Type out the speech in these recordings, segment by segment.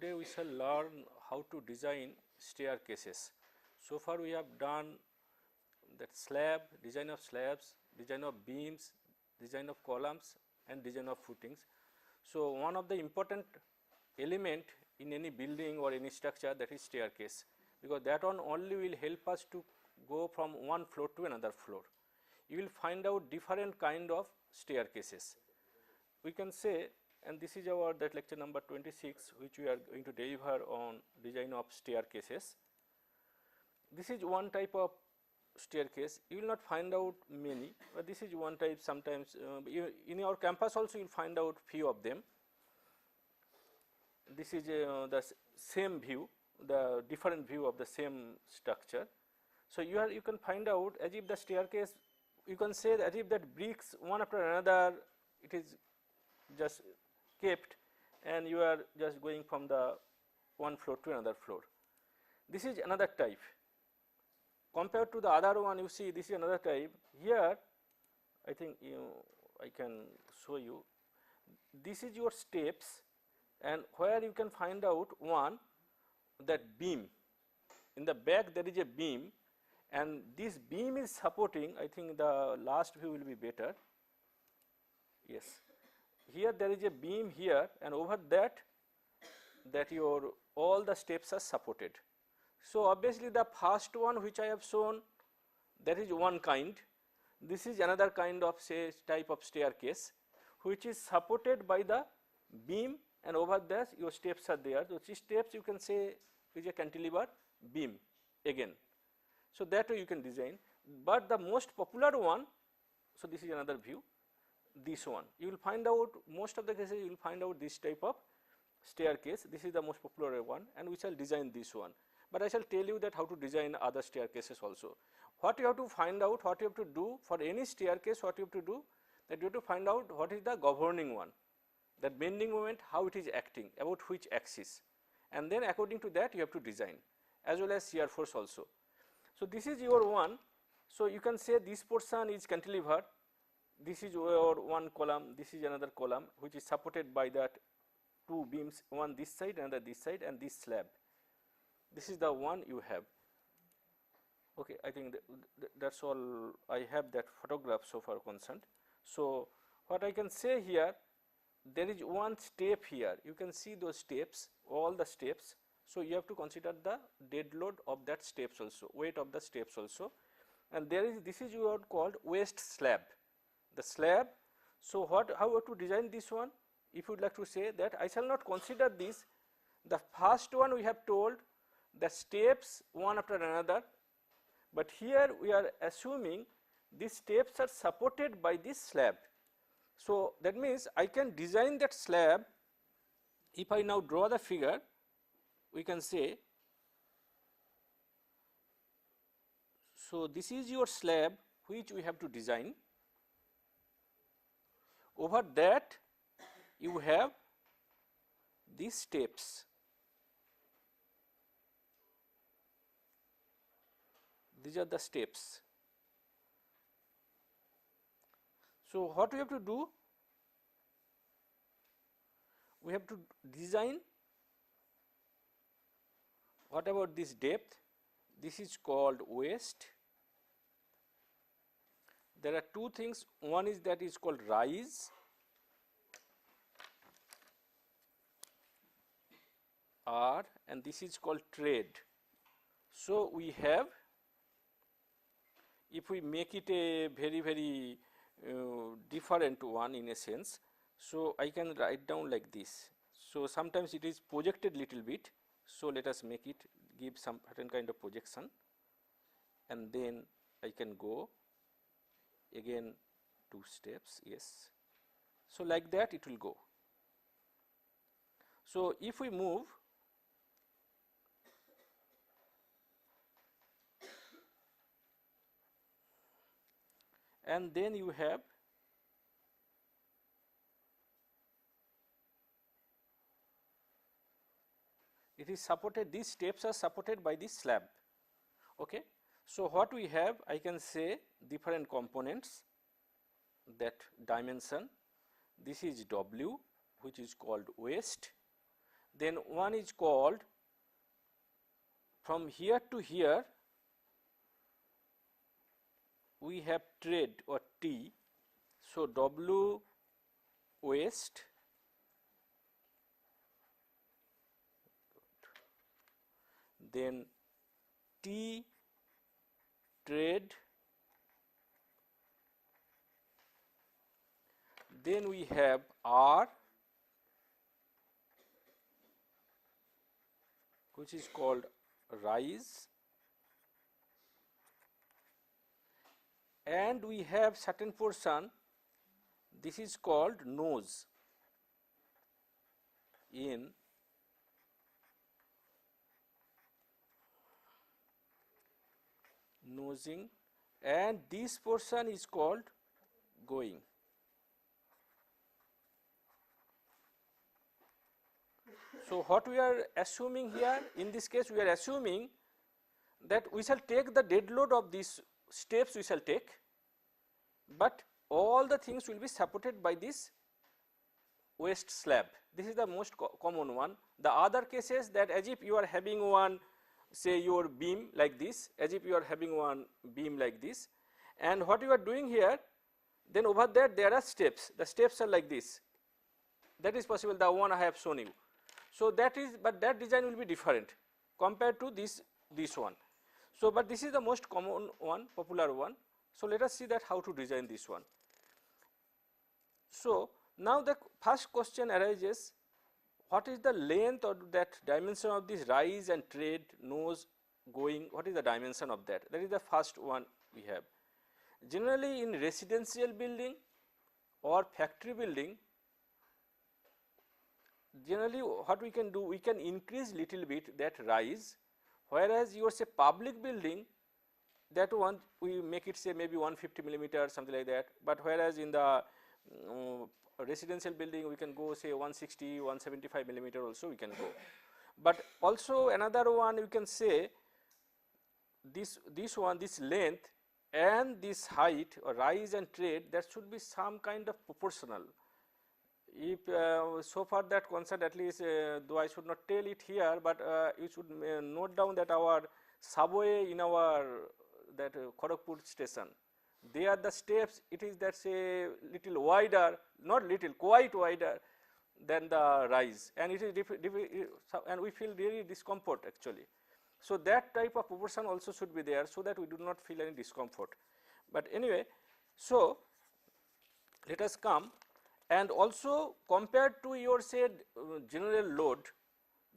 today we shall learn how to design staircases. So far we have done that slab, design of slabs, design of beams, design of columns and design of footings. So one of the important element in any building or any structure, that is staircase, because that one only will help us to go from one floor to another floor. You will find out different kind of staircases. We can say, and this is our that lecture number 26, which we are going to deliver on design of staircases. This is one type of staircase. You will not find out many, but this is one type. Sometimes in our campus also you will find out few of them. This is the same view, the different view of the same structure. So you can find out as if the staircase, you can say that as if that bricks one after another, it is just kept and you are just going from the one floor to another floor. This is another type. Compared to the other one, you see this is another type. Here I think I can show you. This is your steps, and where you can find out one, that beam. In the back there is a beam, and this beam is supporting, I think the last view will be better. Yes, here there is a beam here, and over that your all the steps are supported. So obviously the first one which I have shown, that is one kind. This is another kind of type of staircase which is supported by the beam, and over there your steps are there. So these steps you can say is a cantilever beam again. So that way you can design, but the most popular one, so this is another view, this one. You will find out most of the cases you will find out this type of staircase. This is the most popular one, and we shall design this one. But I shall tell you that how to design other staircases also. What you have to find out, what you have to do for any staircase, what you have to do, that you have to find out what is the governing one, that bending moment, how it is acting, about which axis, and then according to that you have to design, as well as shear force also. So this is your one. So you can say this portion is cantilever, this is your one column, this is another column which is supported by that two beams, one this side, another this side, and this slab. This is the one you have. Okay, I think that's all I have that photograph so far concerned. So what I can say here, there is one step here. You can see those steps, all the steps. So you have to consider the dead load of that steps also, weight of the steps also. And there is, this is what called waste slab, the slab. So how to design this one? If you would like to say that, I shall not consider this. The first one we have told the steps one after another, but here we are assuming these steps are supported by this slab. So that means I can design that slab. If I now draw the figure, we can say, so this is your slab which we have to design. Over that you have these steps. These are the steps. So what we have to do? We have to design. What about this depth? This is called waste. There are two things. One is that is called rise, R, and this is called tread. So we have, if we make it a very different one in a sense, so I can write down like this. So sometimes it is projected little bit. So let us make it give some certain kind of projection, and then I can go again 2 steps. Yes. So like that it will go. So if we move, and then you have it is supported, these steps are supported by this slab. Okay. So what we have, I can say different components, that dimension, this is W, which is called waste, then one is called from here to here we have trade or T. So, W waste then T trade, then we have R which is called rise, and we have certain portion, this is called nose in nosing, and this portion is called going. So, what we are assuming here in this case, we are assuming that we shall take the dead load of these steps we shall take, but all the things will be supported by this waste slab. This is the most common one. The other cases, that as if you are having one, say your beam like this, as if you are having one beam like this, and what you are doing here, then over there are steps, the steps are like this, that is possible, the one I have shown you. So, that is, but that design will be different compared to this one. So, but this is the most common one, popular one. So, let us see that how to design this one. So, now the first question arises, what is the length or that dimension of this rise and trade, nose, going, what is the dimension of that? That is the first one we have. Generally in residential building or factory building, generally what we can do, we can increase little bit that rise, whereas your say public building, that one we make it say maybe 150 millimeter something like that, but whereas in the residential building we can go say 160, 175 millimeter also we can go. But also another one you can say this one, this length and this height or rise and trade, that should be some kind of proportional. If so far that concerned, at least though I should not tell it here, but you should note down that our subway in our that Kharagpur station, there the steps, it is that say little wider, not little, quite wider than the rise, and it is and we feel really discomfort actually. So, that type of proportion also should be there, so that we do not feel any discomfort. But anyway, so let us come, and also compared to your said general load,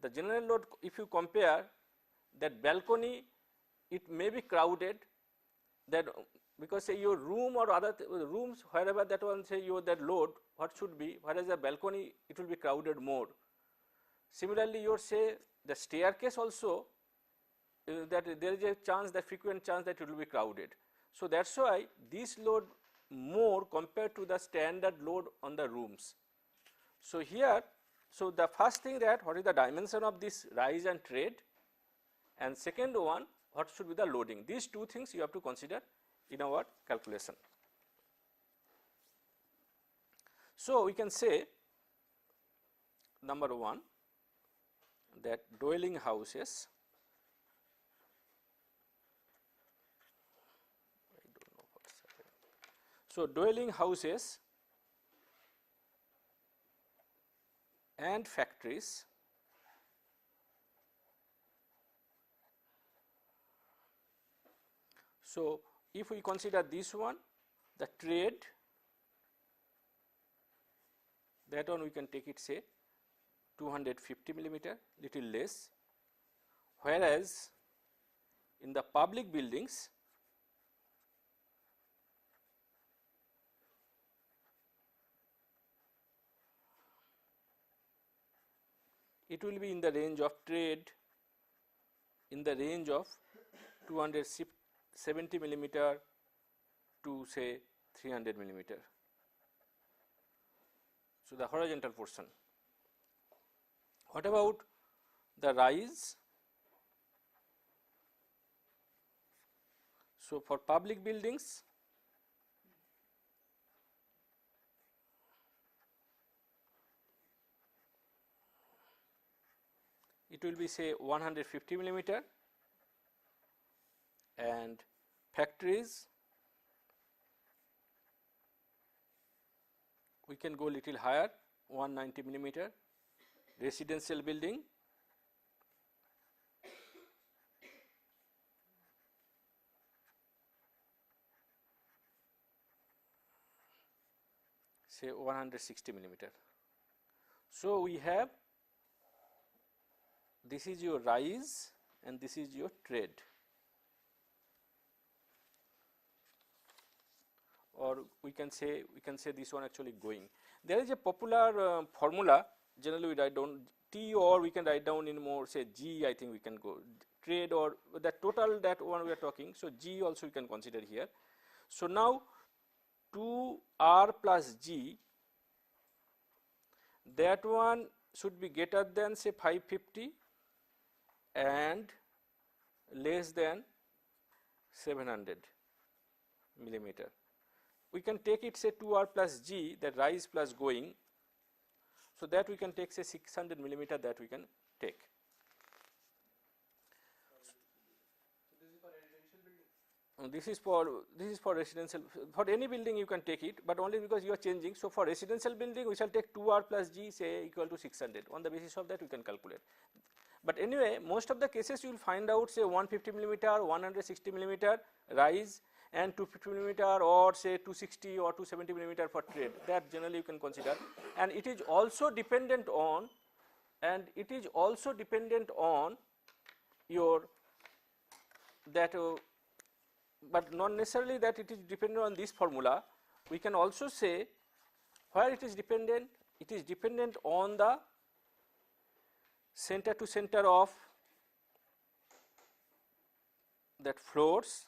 the general load, if you compare that balcony, it may be crowded, that because say your room or other rooms, wherever that one say your that load what should be, whereas the balcony it will be crowded more. Similarly, your say the staircase also that there is a chance, that frequent chance that it will be crowded. So, that is why this load more compared to the standard load on the rooms. So, here, so the first thing, that what is the dimension of this rise and trade, and second one, what should be the loading. These two things you have to consider in our calculation. So, we can say number 1, that dwelling houses, so dwelling houses and factories so if we consider this one, the trade, that one we can take it say 250 millimeter, little less, whereas in the public buildings it will be in the range of trade, in the range of 270 millimeter to say 300 millimeter. So, the horizontal portion. What about the rise? So, for public buildings, it will be say 150 millimeter, and factories we can go little higher 190 millimeter, residential building say 160 millimeter. So, we have this is your rise and this is your trade, or we can say this one actually going. There is a popular formula, generally we write down T, or we can write down in more say G, I think we can go trade, or the total that one we are talking. So, G also we can consider here. So, now 2R plus G, that one should be greater than say 550 and less than 700 millimeter. We can take it say 2R plus G, that rise plus going. So, that we can take say 600 millimeter, that we can take. This is for residential. For any building you can take it, but only because you are changing. So, for residential building we shall take 2R plus G say equal to 600. On the basis of that we can calculate. But anyway, most of the cases you will find out say 150 millimeter, 160 millimeter rise and 250 millimeter or say 260 or 270 millimeter for trade, that generally you can consider. And it is also dependent on your that but not necessarily that it is dependent on this formula. We can also say where it is dependent on the center to center of that floors.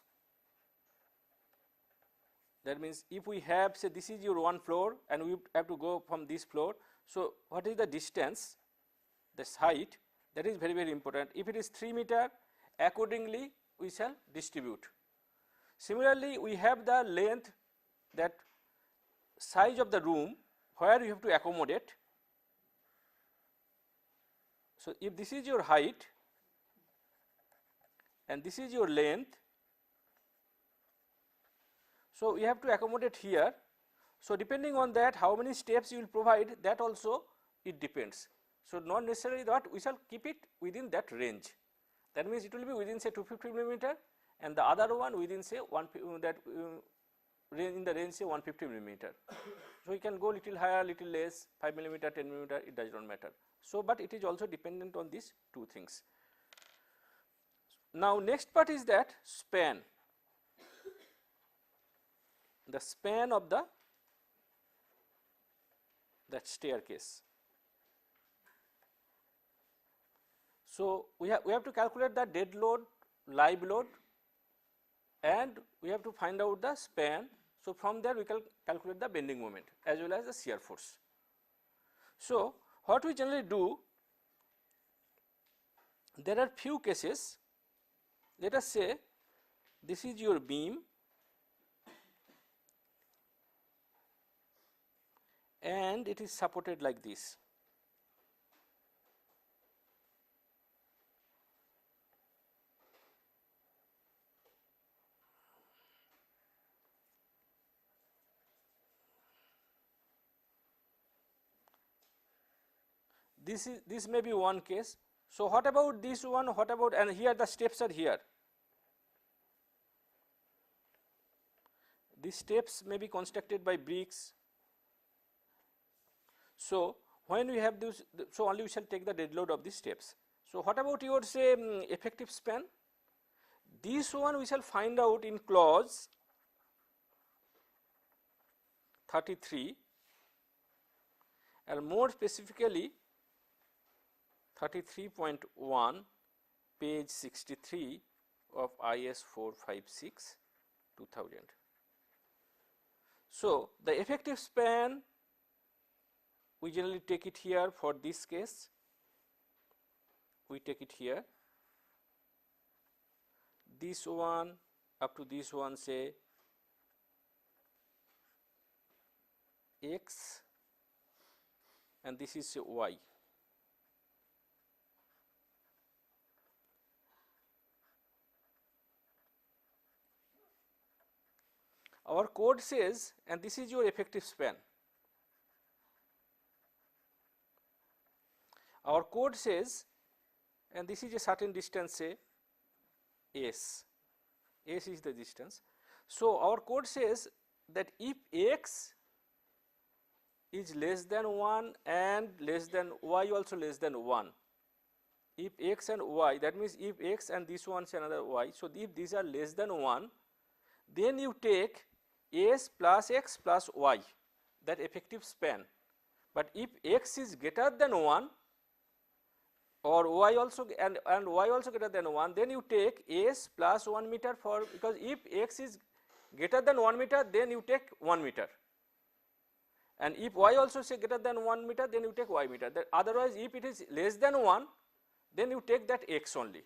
That means if we have say this is your one floor and we have to go from this floor. So, what is the distance, this height, that is very, very important. If it is 3 meter, accordingly we shall distribute. Similarly, we have the length, that size of the room where you have to accommodate. So, if this is your height and this is your length, so we have to accommodate here. So, depending on that how many steps you will provide, that also it depends. So, not necessarily that we shall keep it within that range. That means, it will be within say 250 millimeter and the other one within say in the range say 150 millimeter. So, we can go little higher, little less, 5 millimeter, 10 millimeter, it does not matter. So, but it is also dependent on these two things. Now, next part is that span, the span of that staircase. So, we have to calculate the dead load, live load, and we have to find out the span. So, from there we can calculate the bending moment as well as the shear force. So, what we generally do, there are few cases. Let us say this is your beam and it is supported like this. This may be one case. So, what about this one? What about, and here the steps are here. These steps may be constructed by bricks. So, when we have this, so only we shall take the dead load of these steps. So, what about your say effective span? This one we shall find out in clause 33 and more specifically 33.1 page 63 of IS 456 2000. So, the effective span we generally take it here. For this case we take it here, this one up to this one say x and this is say y. our code says, and this is your effective span. Our code says, and this is a certain distance, say s is the distance. So, our code says that if x is less than 1 and less than y also less than 1, if x and y, that means if x and this one is another y. So, if these are less than 1, then you take s plus x plus y, that effective span. But if x is greater than 1 or y also and y also greater than 1, then you take s plus 1 meter for, because if x is greater than 1 meter, then you take 1 meter, and if y also say greater than 1 meter, then you take y meter. That otherwise, if it is less than 1, then you take that x only.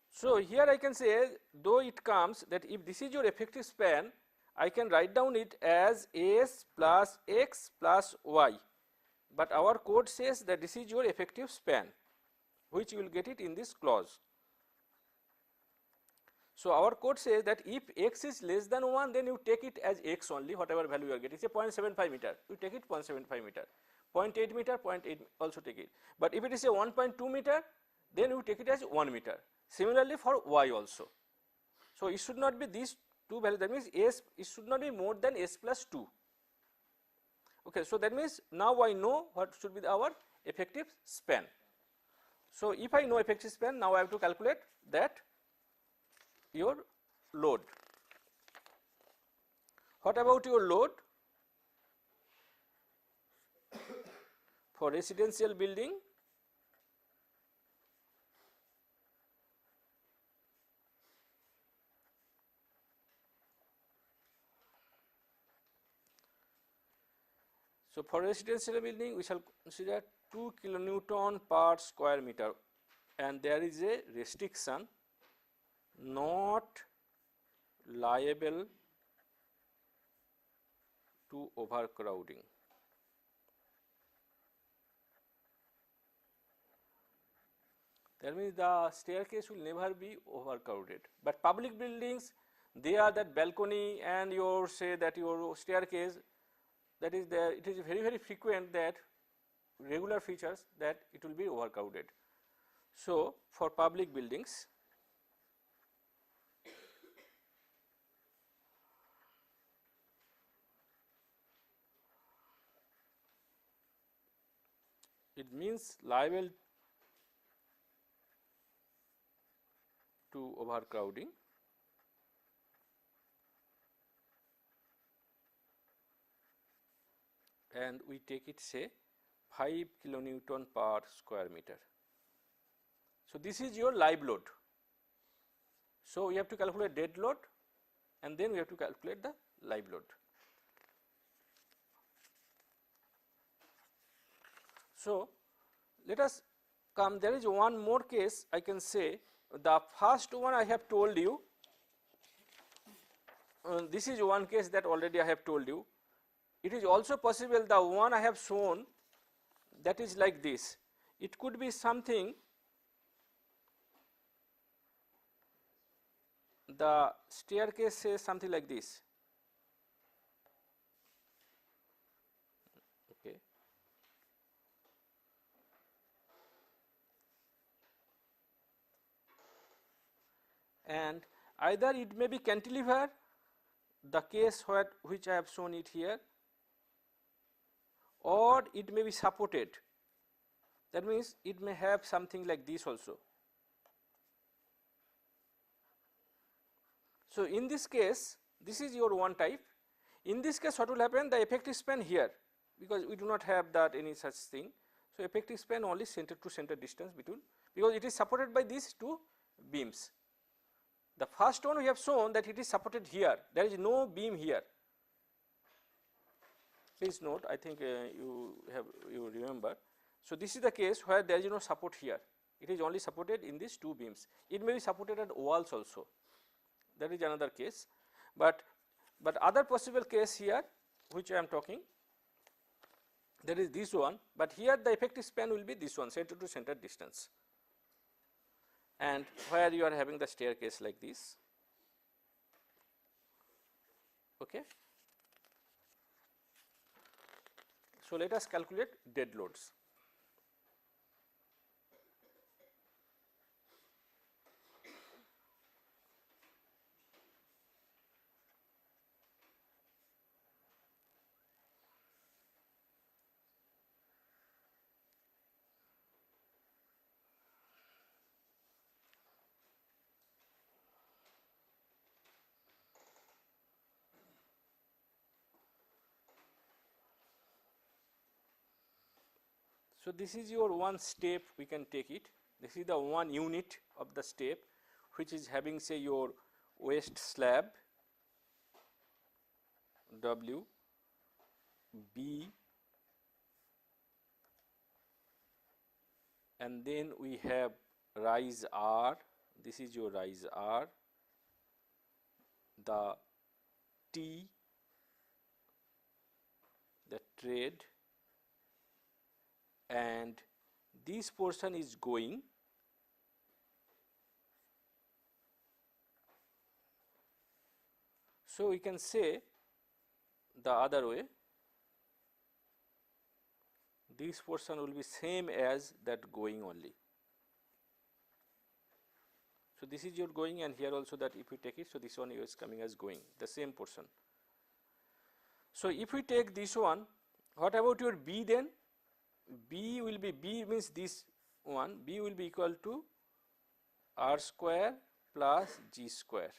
So, here I can say, though it comes that if this is your effective span, I can write down it as s plus x plus y, but our code says that this is your effective span, which you will get it in this clause. So, our code says that if x is less than 1, then you take it as x only, whatever value you are getting. Say 0.75 meter, you take it 0.75 meter, 0.8 meter, 0.8 also take it. But if it is a 1.2 meter, then you take it as 1 meter. Similarly for y also. So, it should not be these two values, that means s, it should not be more than s plus 2. Okay, so that means now I know what should be our effective span. So, if I know effective span, now I have to calculate that your load. What about your load for residential building? So, for residential building, we shall consider 2 kilonewton per square meter, and there is a restriction, not liable to overcrowding. That means the staircase will never be overcrowded. But public buildings, they are that balcony and your say that your staircase, that is there, it is very frequent that regular features that it will be overcrowded. So, for public buildings, it means liable to overcrowding, and we take it say 5 kilonewton per square meter. So, this is your live load. So, we have to calculate dead load and then we have to calculate the live load. So, let us come, there is one more case I can say. The first one I have told you, this is one case that already I have told you. It is also possible the one I have shown, that is like this. It could be something, the staircase says something like this. Okay. And either it may be cantilever, the case which I have shown it here, or it may be supported. That means it may have something like this also. So, in this case, this is your one type. In this case, what will happen? The effective span here, because we do not have that any such thing. So, effective span only center to center distance between, because it is supported by these two beams. The first one we have shown that it is supported here, there is no beam here. Please note, I think you remember. So, this is the case where there is no support here, it is only supported in these two beams. It may be supported at walls also, that is another case, but other possible case here which I am talking, there is this one, but here the effective span will be this one, center to center distance, and where you are having the staircase like this. Okay. So, let us calculate dead loads. So, this is your one step, we can take it. This is the one unit of the step which is having, say, your waste slab W, B, and then we have rise R, this is your rise R, the T, the tread, and this portion is going so we can say the other way, this portion will be same as that going only. So, this is your going, and here also that if we take it, so this one is coming as going, the same portion. So, if we take this one, what about your B then? B will be, B means this one, B will be equal to R square plus G square,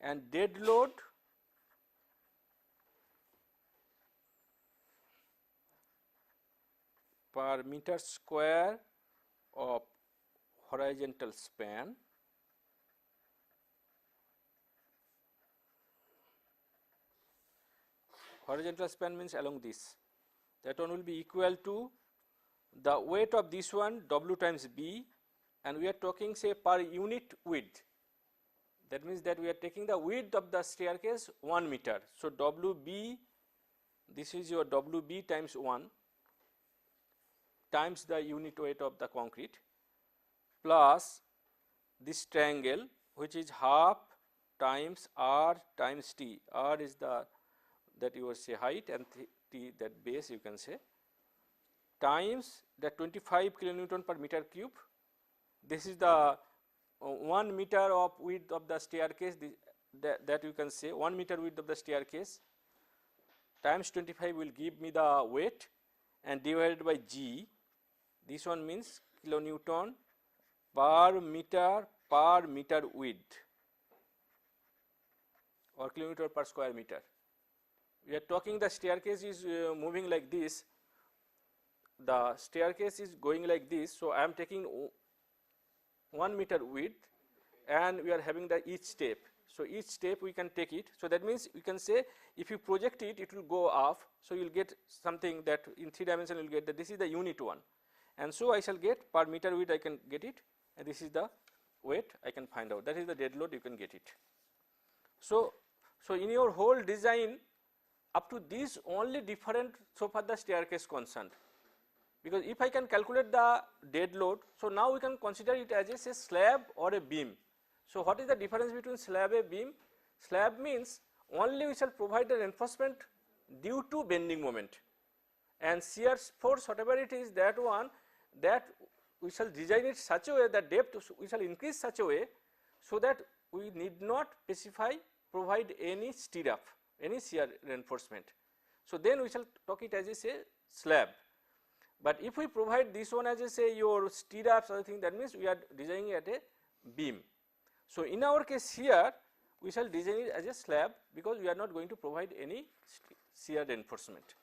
and dead load per meter square of horizontal span means along this, that one will be equal to the weight of this one W times B, and we are talking, say, per unit width. That means that we are taking the width of the staircase 1 meter. So, WB, this is your WB times 1 times the unit weight of the concrete plus this triangle, which is half times R times T. R is the that you will say height, and T that base you can say, times the 25 kilonewton per meter cube. This is the 1 meter of width of the staircase, that you can say 1 meter width of the staircase times 25 will give me the weight, and divided by G, this one means kilonewton per meter width, or kilometer per square meter. We are talking the staircase is moving like this, the staircase is going like this. So, I am taking 1 meter width, and we are having the each step. So, each step we can take it. So, that means we can say if you project it, it will go up. So, you will get something that in 3 dimension you will get that this is the unit one, and so I shall get per meter width, I can get it, and this is the weight I can find out, that is the dead load, you can get it. So, in your whole design up to this only different so far the staircase concerned, because if I can calculate the dead load, so now we can consider it as a, say, slab or a beam. So, what is the difference between slab and beam? Slab means only we shall provide the reinforcement due to bending moment, and shear force whatever it is, that one, that we shall design it such a way that depth we shall increase such a way, so that we need not provide any stirrup, any shear reinforcement. So, then we shall talk it as a, say, slab. But if we provide this one as a, say, your stirrups or thing, that means we are designing at a beam. So, in our case here we shall design it as a slab, because we are not going to provide any shear reinforcement.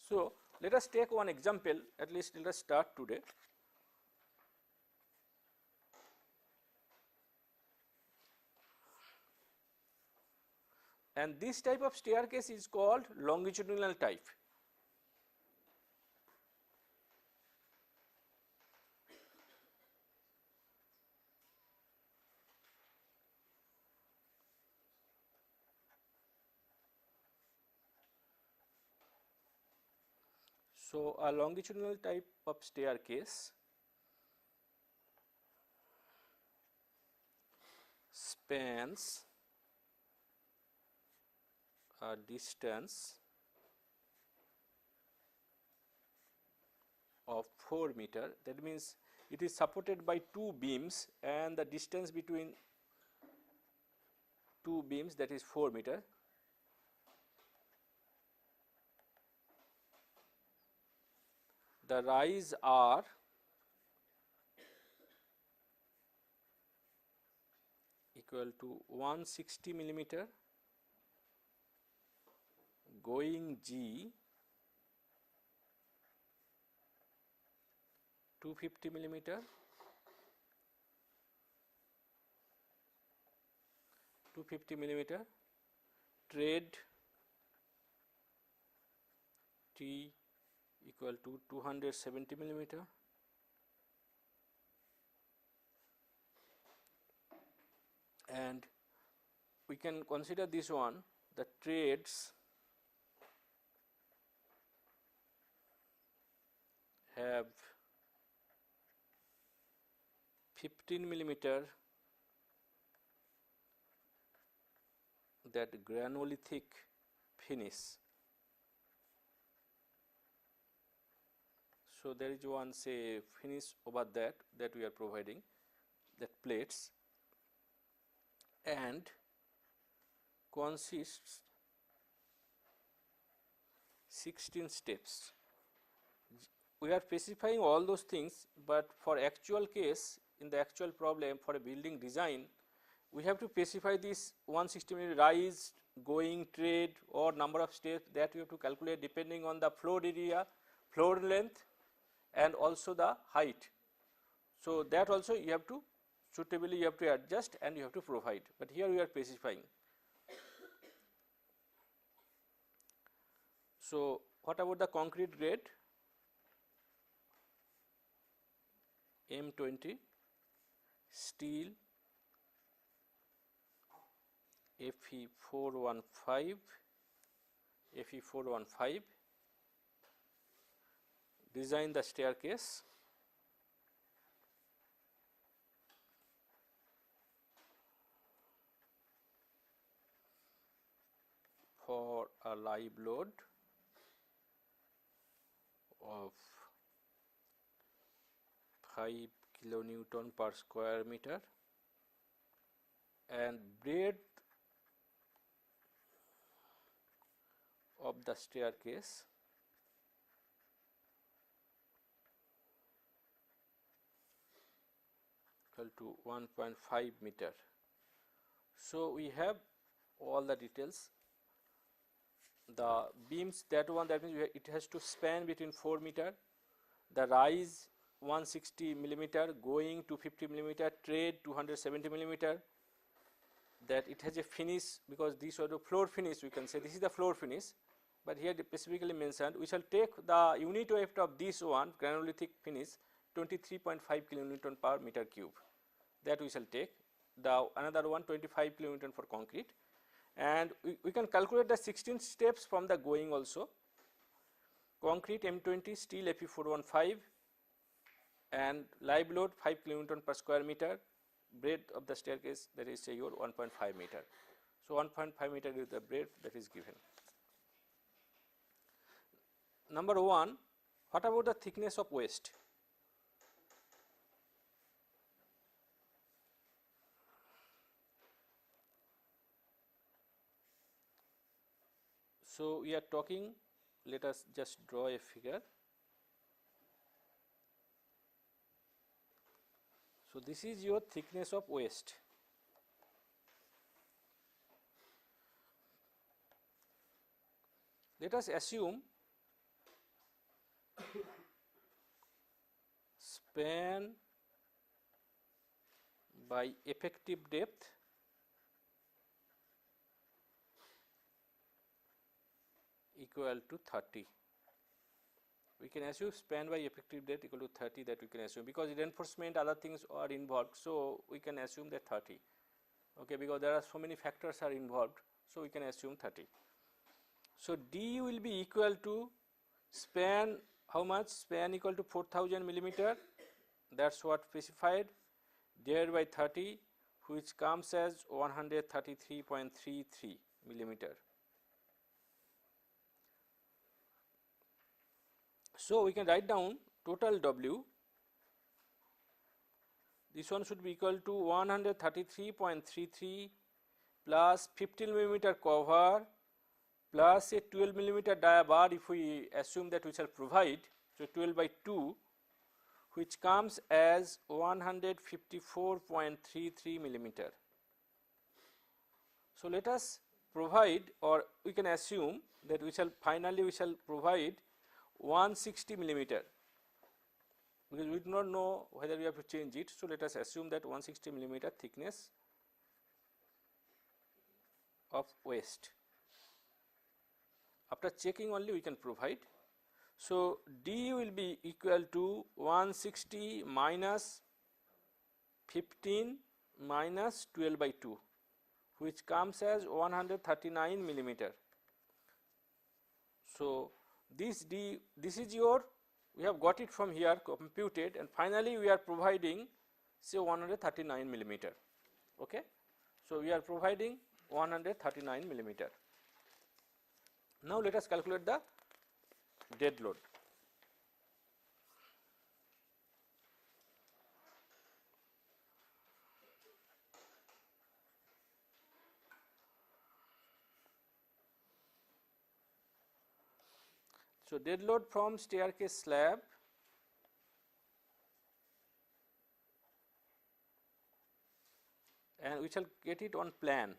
So, let us take one example, at least let us start today. And this type of staircase is called longitudinal type. So, a longitudinal type of staircase spans a distance of 4 meter. That means it is supported by two beams and the distance between two beams, that is 4 meter. The rise are equal to 160 millimeter, going G 250 millimeter, 250 millimeter, trade T equal to 270 millimeter, and we can consider this one, the trades have 15 millimeter that granulithic finish. So there is one, say, finish over that we are providing, that plates, and consists 16 steps. We are specifying all those things, but for actual case, in the actual problem for a building design, we have to specify this 160 mm rise, going, trade, or number of steps that you have to calculate depending on the floor area, floor length, and also the height. So that also you have to suitably you have to adjust and you have to provide, but here we are specifying. So what about the concrete grade? M20 steel Fe415, Fe415, design the staircase for a live load of 5 kilonewton per square meter, and breadth of the staircase equal to 1.5 meter. So we have all the details. The beams, that one, that means it has to span between 4 meter, the rise 160 millimeter, going 250 millimeter, trade 270 millimeter, that it has a finish, because these are the floor finish, we can say this is the floor finish, but here specifically mentioned we shall take the unit weight of this one, granulithic finish, 23.5 kilonewton per meter cube, that we shall take. The another one 25 kilonewton for concrete, and we can calculate the 16 steps from the going also. Concrete M20, steel Fe415, and live load 5 kilonewton per square meter, breadth of the staircase, that is say your 1.5 meter. So 1.5 meter is the breadth that is given. Number 1, what about the thickness of waist? So we are talking, let us just draw a figure. So this is your thickness of waist. Let us assume span by effective depth equal to 30. We can assume span by effective depth equal to 30, that we can assume, because reinforcement other things are involved, so we can assume that 30, okay, because there are so many factors are involved, so we can assume 30. So D will be equal to span, how much? Span equal to 4000 millimeter, that's what specified, divided by 30. which comes as 133.33 millimeter. So we can write down total W. This one should be equal to 133.33 plus 15 millimeter cover plus a 12 millimeter dia bar, if we assume that we shall provide, so 12 by 2, which comes as 154.33 millimeter. So let us provide, or we can assume that we shall provide 160 millimeter, because we do not know whether we have to change it. So let us assume that 160 millimeter thickness of waist. After checking only we can provide. So D will be equal to 160 minus 15 minus 12 by 2, which comes as 139 millimeter. So this D, this is your, we have got it from here computed, and finally we are providing say 139 millimeter. Okay. So we are providing 139 millimeter. Now let us calculate the dead load. So dead load from staircase slab and we shall get it on plan.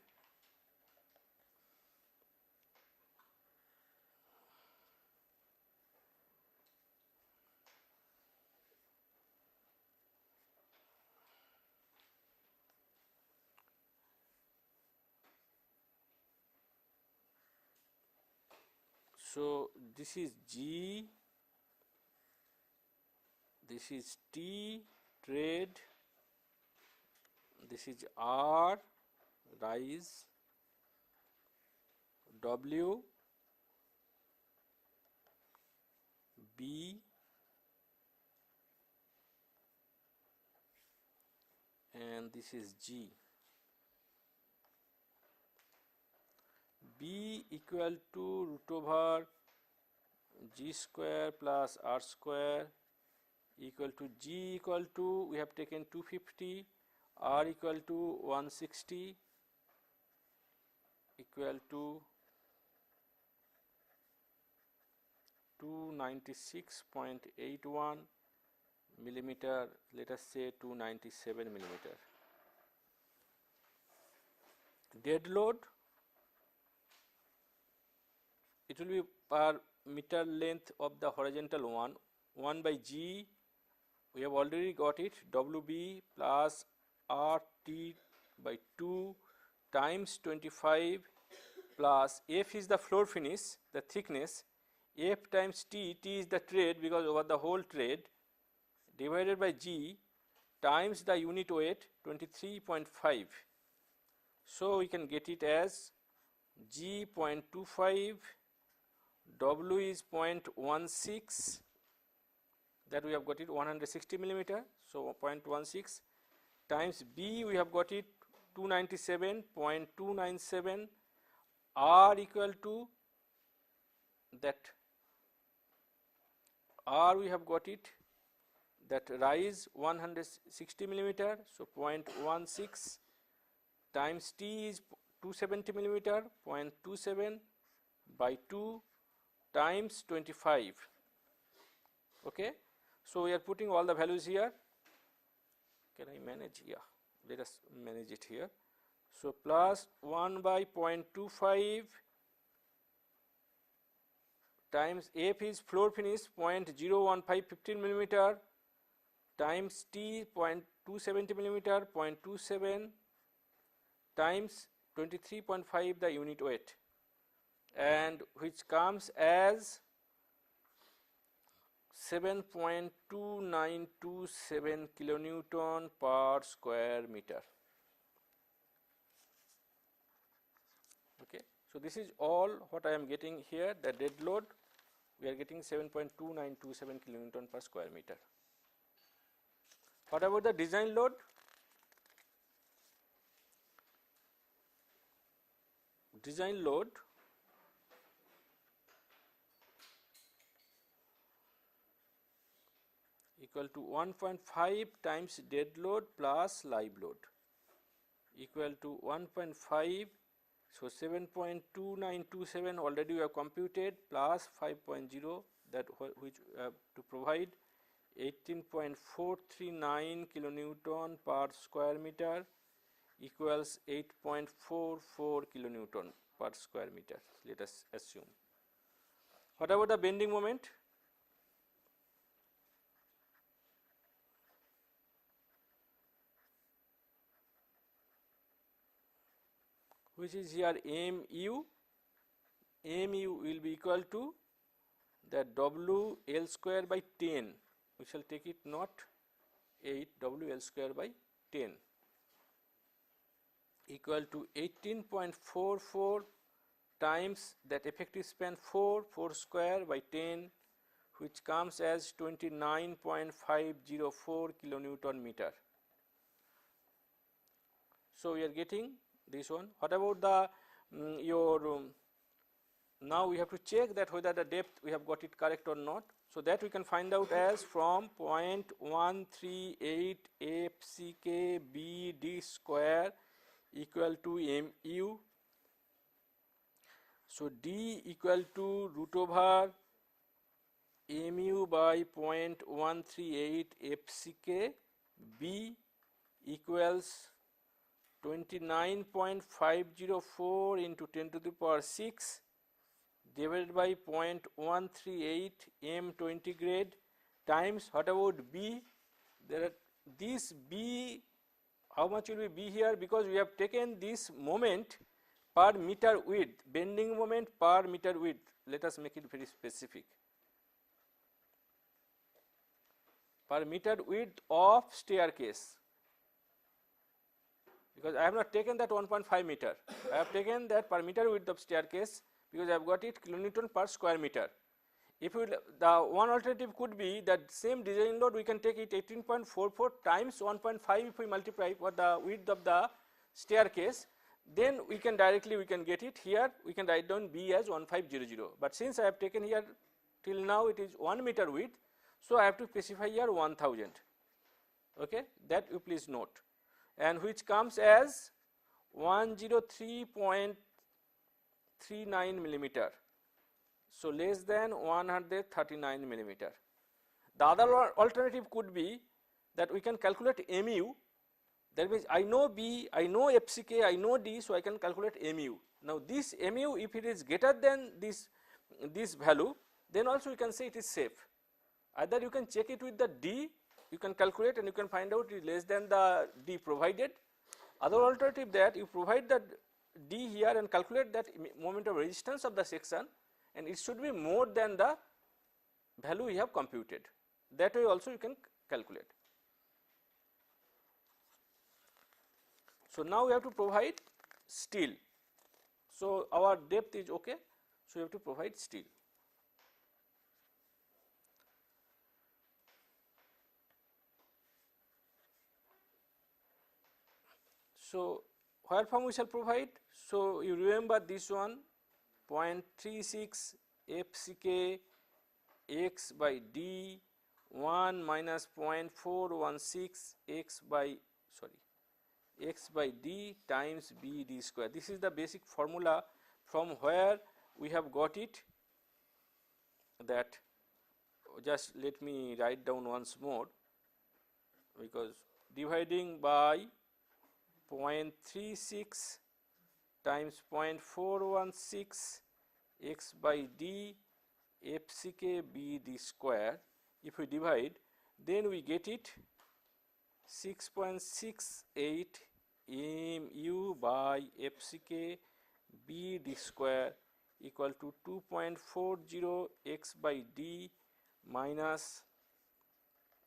So this is G, this is T trade, this is R rise, W, B, and this is G. B equal to root over G square plus R square equal to G equal to, we have taken 250, R equal to 160 equal to 296.81 millimeter, let us say 297 millimeter. Dead load, it will be per meter length of the horizontal one, 1 by G, we have already got it, WB plus RT by 2 times 25 plus F is the floor finish, the thickness, F times T, T is the trade because over the whole trade, divided by G times the unit weight 23.5. So we can get it as G 0.25, W is 0.16, that we have got it 160 millimeter, so 0.16 times B we have got it 297.297, R equal to that, R we have got it, that rise 160 millimeter, so 0.16 times T is 270 millimeter, 0.27 by 2 times 25. Okay. So we are putting all the values here. Can I manage? Yeah, let us manage it here. So plus 1 by 0.25 times F is floor finish 0.015 15 millimeter times T 0.270 millimeter, 0.27 times 23.5 the unit weight, and which comes as 7.2927 kilonewton per square meter. Okay. So this is all what I am getting here, the dead load, we are getting 7.2927 kilonewton per square meter. What about the design load? design load equal to 1.5 times dead load plus live load equal to 1.5. So 7.2927 already we have computed plus 5.0 that which we have to provide 18.439 kilonewton per square meter equals 8.44 kilonewton per square meter, let us assume. What about the bending moment? Which is here mu. Mu will be equal to that W L square by 10, we shall take it not 8, W L square by 10 equal to 18.44 times that effective span 4 square by 10, which comes as 29.504 kilonewton meter. So we are getting this one. What about the now we have to check that whether the depth we have got it correct or not. So that we can find out as from 0.138 FCK BD square equal to mu. So D equal to root over mu by 0.138 FCK, B equals 29.504 into 10 to the power 6 divided by 0.138 m20 grade times what about B? There are this B, how much will be B here? Because we have taken this moment per meter width, bending moment per meter width. Let us make it very specific. Per meter width of staircase, because I have not taken that 1.5 meter, I have taken that per meter width of staircase because I have got it kilonewton per square meter. If we, the one alternative could be that same design load we can take it 18.44 times 1.5 if we multiply for the width of the staircase, then we can directly get it here, we can write down B as 1500, but since I have taken here till now it is 1 meter width, so I have to specify here 1000, okay, that you please note, and which comes as 103.39 millimeter. So less than 139 millimeter. The other alternative could be that we can calculate mu, that means I know B, I know FCK, I know D, so I can calculate mu. Now this mu, if it is greater than this value, then also you can say it is safe. Either you can check it with the D, you can calculate and you can find out it is less than the D provided. Other alternative that you provide the D here and calculate that moment of resistance of the section, and it should be more than the value we have computed. That way also you can calculate. So now we have to provide steel. So our depth is okay, so we have to provide steel. So where from we shall provide? So you remember this one, 0.36 FCK x by D 1 minus 0.416 x by D times B D square. This is the basic formula from where we have got it. That just let me write down once more, because dividing by 0.36 times 0.416 x by D FCK B D square, if we divide, then we get it 6.68 mu by FCK B D square equal to 2.40 x by D minus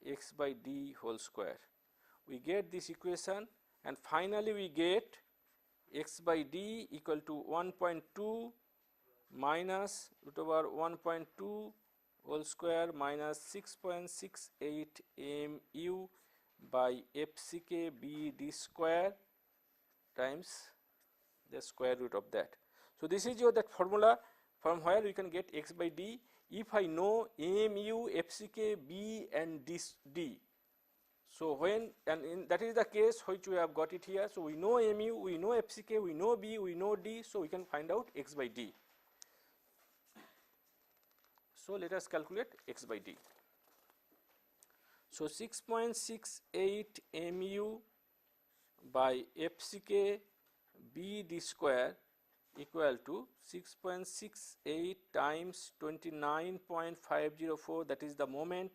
x by D whole square. We get this equation, and finally we get x by D equal to 1.2 minus root over 1.2 whole square minus 6.68 mu by FCK B D square times the square root of that. So this is your that formula from where we can get x by d if I know mu, FCK, B and D. So when that is the case which we have got it here. So we know mu, we know FCK, we know B, we know D, so we can find out x by d. So let us calculate x by d. So 6.68 mu by FCK B D square equal to 6.68 times 29.504, that is the moment,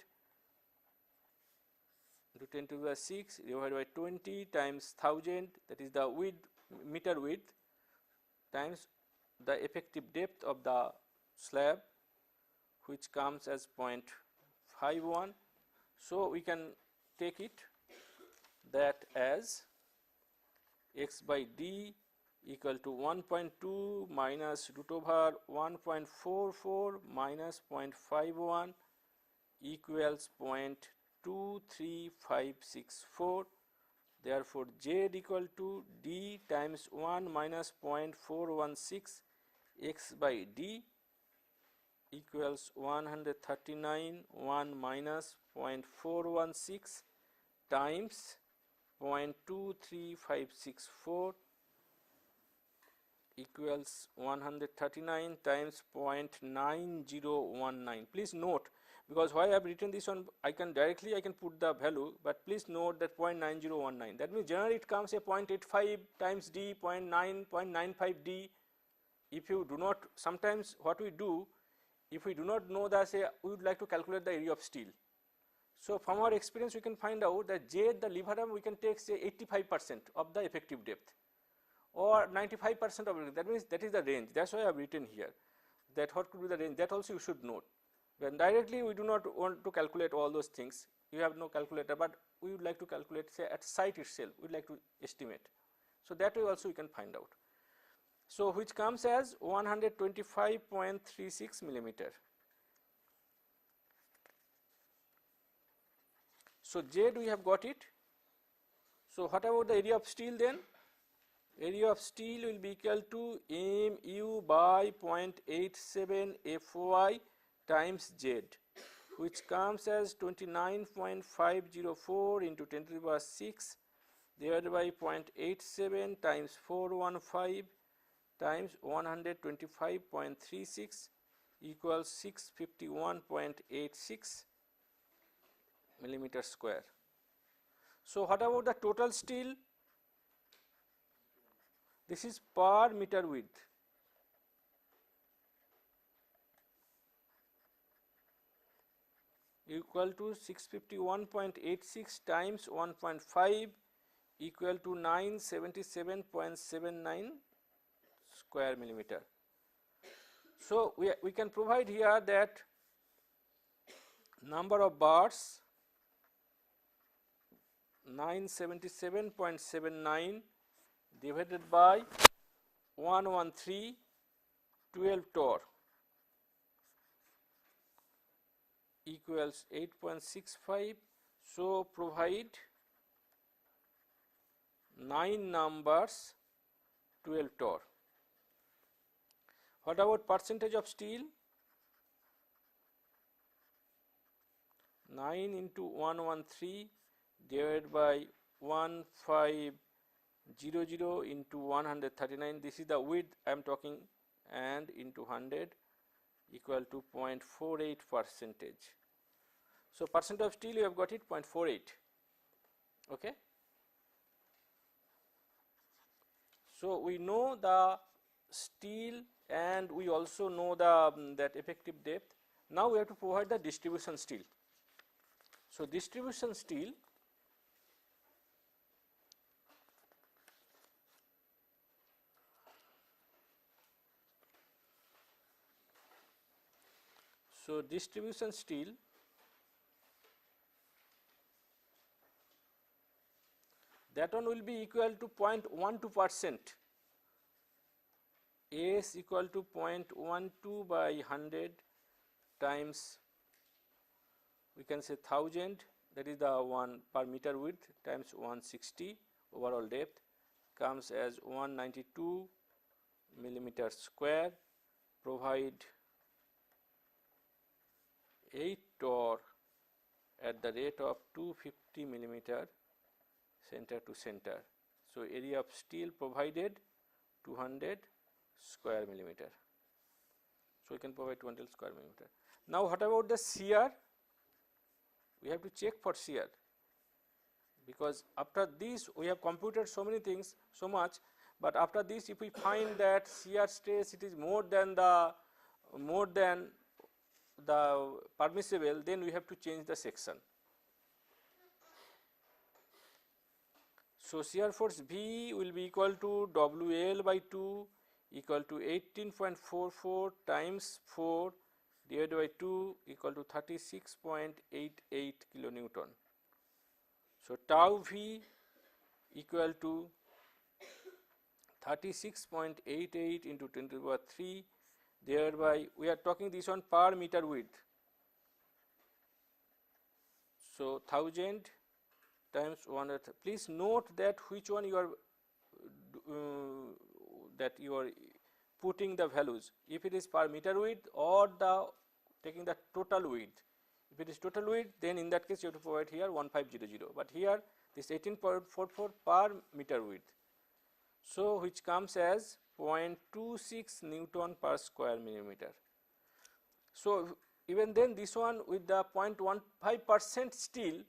into 10 to the 6 divided by 20 times 1000, that is the width, meter width, times the effective depth of the slab, which comes as 0.51. So we can take it that as x by d equal to 1.2 minus root over 1.44 minus 0.51 equals 0.23564. Therefore, z equal to d times 1 minus 0.416 x by d equals 139 1 minus 0.416 times 0.23564 equals 139 times 0.9019. Please note, because why I have written this one, I can put the value, but please note that 0.9019. That means generally it comes a 0.85 times d, 0.95 d. If you do not, sometimes what we do, if we do not know that, say we would like to calculate the area of steel. So from our experience we can find out that J, the lever arm, we can take say 85% of the effective depth or 95% of it. That means that is the range. That's why I have written here that what could be the range, that also you should note. When directly we do not want to calculate all those things, you have no calculator, but we would like to calculate say at site itself, we would like to estimate. So that way also you can find out. So which comes as 125.36 millimeter. So Z we have got it. So what about the area of steel then? Area of steel will be equal to mu by 0.87 Fy times Z, which comes as 29.504 into 10 to the power 6 divided by 0.87 times 415 times 125.36 equals 651.86 millimeter square. So what about the total steel? This is per meter width. Equal to 651.86 times 1.5 equal to 977.79 square millimeter. So we can provide here that number of bars 977.79 divided by 113 12 torr equals 8.65. So provide 9 numbers 12 torr. What about percentage of steel? 9 into 113 divided by 1500 into 139, this is the width I am talking, and into 100 equal to 0.48 percentage. So percent of steel you have got it 0.48. Okay. So we know the steel and we also know the that effective depth. Now we have to provide the distribution steel. So distribution steel, that one will be equal to 0.12%. S equal to 0.12 by 100 times, we can say 1000, that is the 1 per meter width, times 160 overall depth, comes as 192 millimeter square, provide 8 torr at the rate of 250 millimeter center to center. So area of steel provided 200 square millimeter. So we can provide 200 square millimeter. Now what about the shear? We have to check for shear, because after this we have computed so many things, so much, but after this if we find that shear stress it is more than the permissible, then we have to change the section. So shear force V will be equal to WL by 2 equal to 18.44 times 4 divided by 2 equal to 36.88 kilonewton. So tau V equal to 36.88 into 10 to the power 3, thereby we are talking this one per meter width. So 1000 times 100. Please note that which one you are putting the values, if it is per meter width or the taking the total width. If it is total width, then in that case you have to provide here 1500, but here this 18.44 per meter width. So which comes as 0.26 Newton per square millimeter. So even then this one with the 0.15% steel,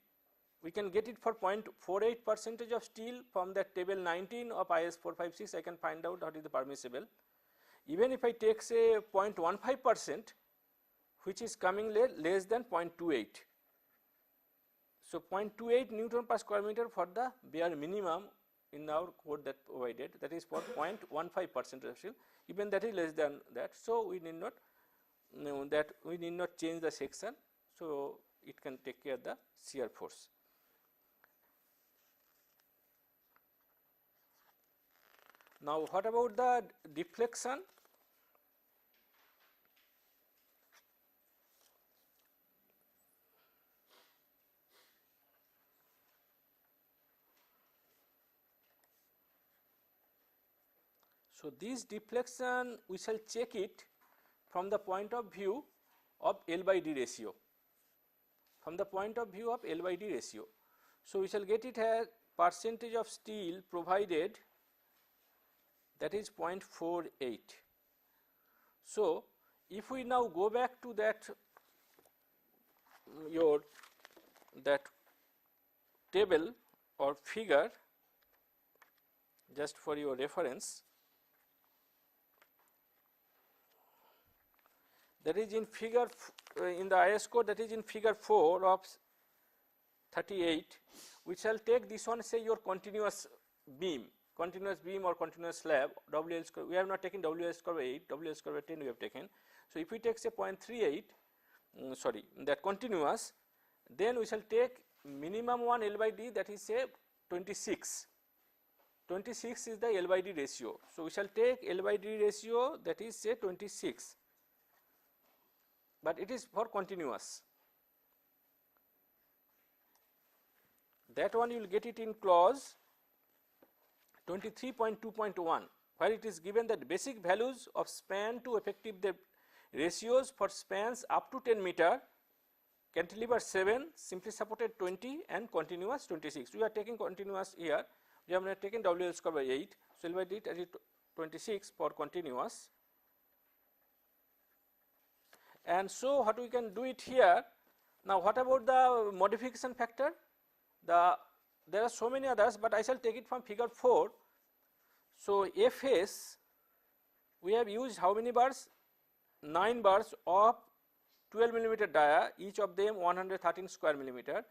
we can get it for 0.48 percentage of steel from that table 19 of IS 456. I can find out what is the permissible. Even if I take say 0.15%, which is coming less than 0.28. So 0.28 Newton per square meter for the bare minimum in our code that provided, that is for 0.15% of steel. Even that is less than that, so we need not change the section, so it can take care of the shear force. Now what about the deflection? So this deflection we shall check it from the point of view of L by D ratio. From the point of view of L by D ratio. So we shall get it as percentage of steel provided, that is 0.48. So if we now go back to that table or figure, just for your reference, that is in figure in the IS code, that is in figure 4 of 38, we shall take this one, say your continuous beam or continuous slab, WL square. We have not taken WL square by 8, WL square by 10 we have taken. So if we take say 0.38, that continuous, then we shall take minimum one L by D, that is say 26. 26 is the L by D ratio. So we shall take L by D ratio, that is say 26. But it is for continuous. That one you will get it in clause 23.2.1, where it is given that basic values of span to effective depth ratios for spans up to 10 meter, cantilever 7, simply supported 20 and continuous 26. We are taking continuous here, we have not taken WL square by 8, so L by D as 26 for continuous. And so what we can do it here. Now what about the modification factor? There are so many others, but I shall take it from figure 4. So FS, we have used how many bars? 9 bars of 12 millimeter dia, each of them 113 square millimeter.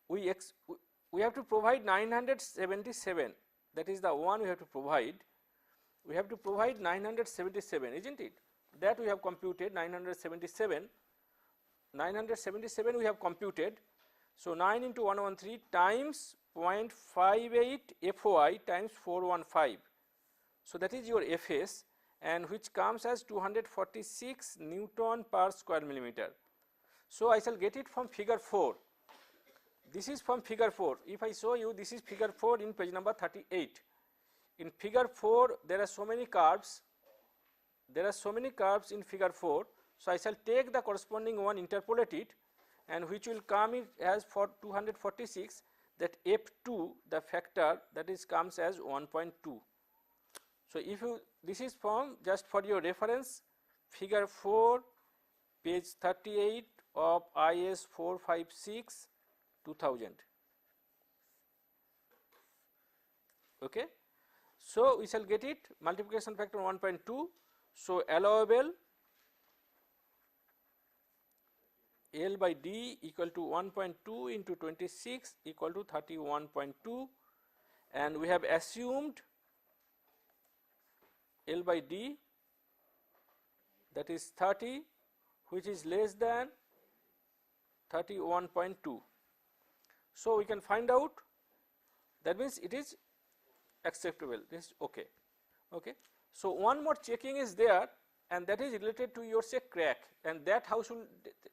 We have to provide 977, that is the one we have to provide. We have to provide 977, isn't it? That we have computed 977 we have computed. So 9 into 113 times 0.58 FOI times 415. So that is your FS, and which comes as 246 Newton per square millimeter. So I shall get it from figure 4. This is from figure 4. If I show you, this is figure 4 in page number 38. In figure 4 there are so many curves. there are so many curves in figure 4. So, I shall take the corresponding one, interpolate it, and which will come in as for 246, that f2 the factor that is comes as 1.2. So, if you, this is from just for your reference, figure 4 page 38 of IS 456 2000. Okay. So, we shall get it multiplication factor 1.2. So, allowable L by D equal to 1.2 into 26 equal to 31.2, and we have assumed L by D that is 30, which is less than 31.2. So, we can find out, that means it is acceptable, this is okay. Okay. So, one more checking is there, and that is related to your say crack, and that how should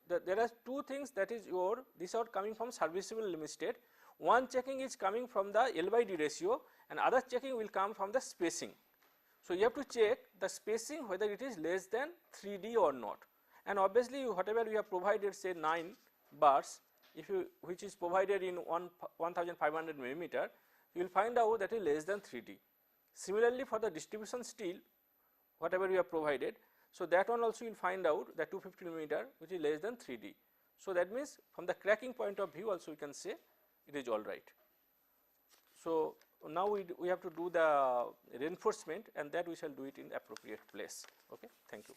there are two things, that is your, these are coming from serviceable limit state. One checking is coming from the L by D ratio, and other checking will come from the spacing. So, you have to check the spacing whether it is less than 3D or not, and obviously whatever we have provided, say 9 bars, if you, which is provided in 1500 millimeter, you will find out that is less than 3D. Similarly, for the distribution steel, whatever we have provided, so that one also you will find out that 250 millimeter, which is less than 3D. So, that means from the cracking point of view also we can say it is all right. So, now we have to do the reinforcement, and that we shall do it in appropriate place. Okay. Thank you.